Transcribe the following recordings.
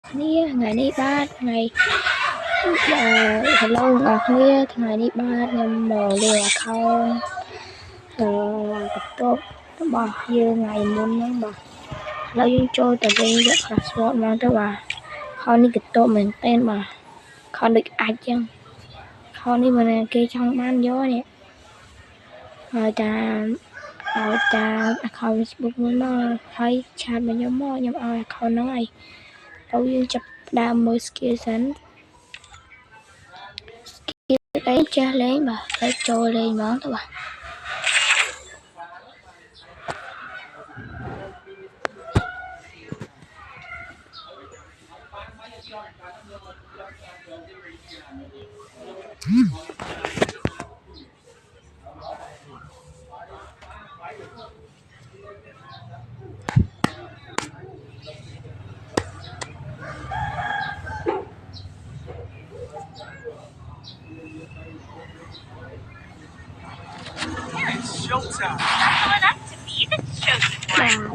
Nia ngày đi ba ngày hello ngọc Nia ngày đi ba nhầm mờ lừa không tập tốt bỏ dương ngày muốn nó bỏ lâu dương trôi tập đi được là số mang tới bà con đi kịch tốt mình tên mà con được ai chăng con đi mà kia trong ban gió nè rồi ta account Facebook nó thấy chat mà nhóm mò nhóm ai account nói lâu dương chụp đam mới skill sẵn lấy cha lấy mà phải trôi lên món thôi bà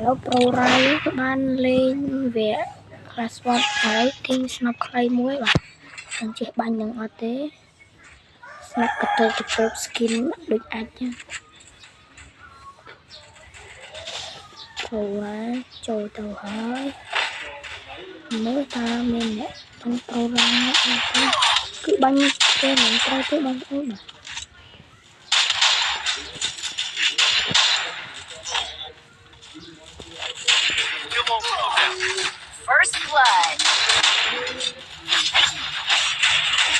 lúc pro ra ban lên về class 1 ấy kinh snap clay muối bà thằng chị ban những ở tế snap cutter chụp skin được ăn nha thầu á trồi tàu hỏi mới ta mình nè trong pro ra cứ băng cái mình trai tới băng ấy mà First blood.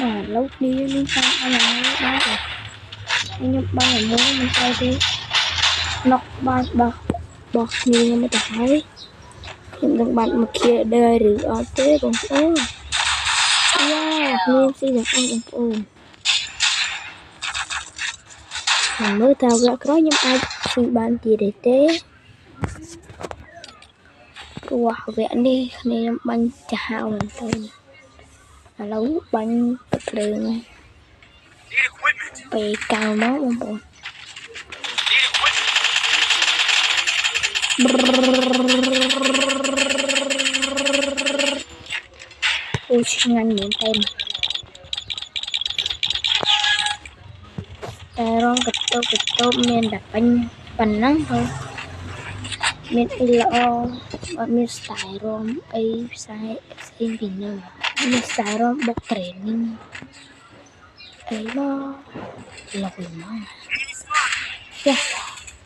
mà lúc đi liên sang anh là ba rồi anh nhập ba là muốn mình trai đi nọc ba bọt nhiều mà thấy hiện tượng bạn một kia đời rửa ở tế còn ố wow nên xây dựng ăn còn ồn mình mới tao gỡ có nhưng ai suy bán gì để tế wow vẽ đi nên bánh chào mình thôi là lâu bánh tập đường bị cao nó không bộ ôi nhanh miệng tem ron kịch tô men đặt bánh nắng thôi men lo men style ron ấy sai em bình nữa men style ron bọc training ấy nó lọc nó yeah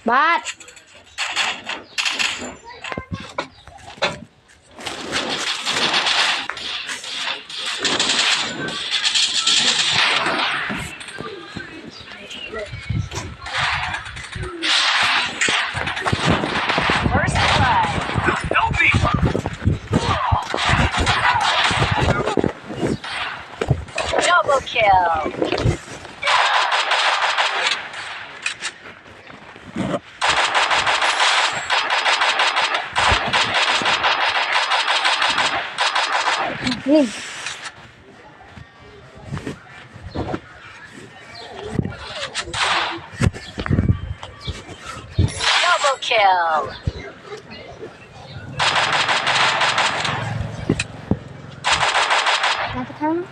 bát Double kill. lên Double kill. là thắng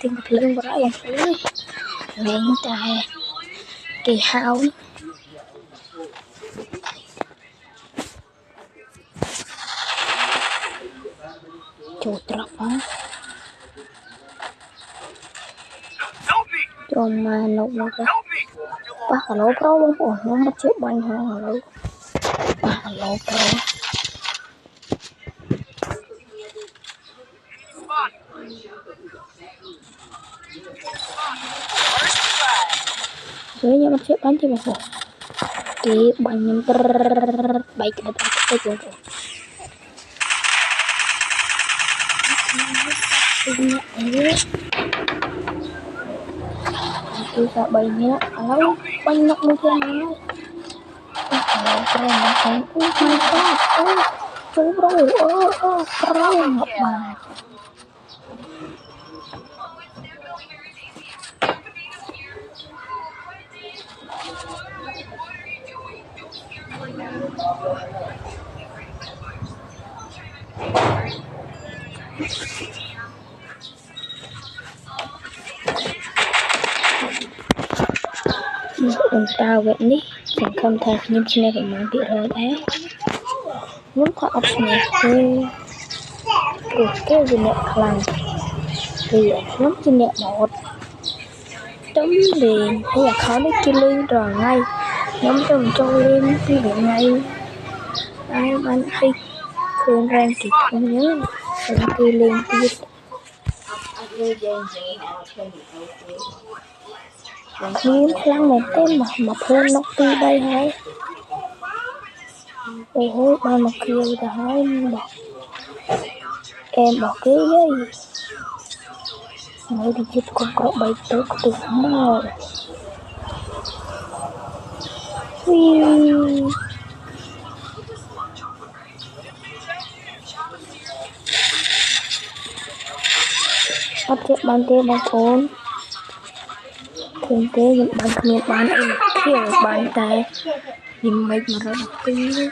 tình thương của em mẹ trai kỳ hao Trời trọc á. Cho mà nộp nó ra. Bác hà lô pro bông ổn nó mất chiếc bánh hả hà lô. Bác hà lô pro. Dưới nha mất chiếc bánh thì mà khổ. Cái bánh nhầm bay cái bánh cái tôi sợ bay nhé áo bánh nặng như thế này keren kan oh my god bro ngập bà ông tao vậy đi chẳng không thay nhưng trên này phải mang bị rồi đấy muốn có option này rồi cái gì nè làm thì nhóm trên nè một tấm liền hay là khó đấy kia lên rồi ngay nhóm tầm cho lên thì vậy ngay ai bạn hay thường rang thì không nhớ rồi kia lên thì miếng lăng này tên mà phun nó đi đây hay ôi ba mà kêu là hai bỏ em bỏ cái dây mới đi chết con cọ bay tới từ mò bắt chết ban tê ban phun thường tế những bạn không bán em kiểu bán tay nhìn mấy mà ra được tinh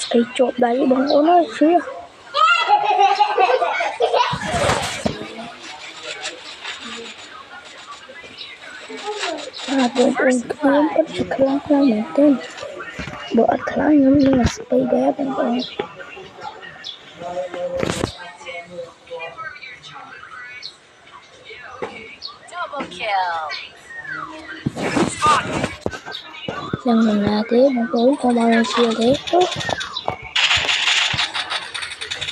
cái chộp đấy bóng ôn ơi xưa tôi không có sự kháng kháng mà tên độ ác kháng giống như là spray đá bằng ôn Double kill. rằng mình là thế bóng ôn có bao nhiêu chia thế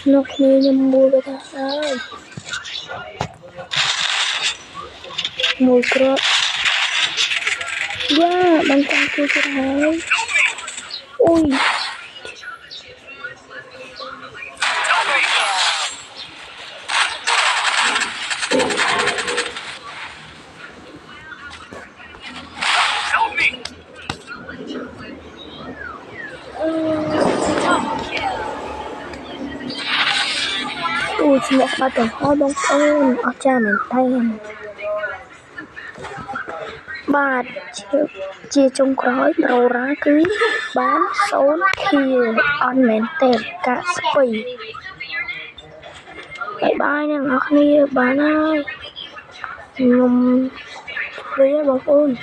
nó như nhầm mùi với ta ơi mùi crop yeah bằng con kia cho hai ui ui xin lỗi ba tuần khó bóng ôn ở cha mình tay ba chia trong gói đầu ra cứ bán số kia on mến tên cả spy bye bye nè ngọc ni bán ơi ngầm với bóng ôn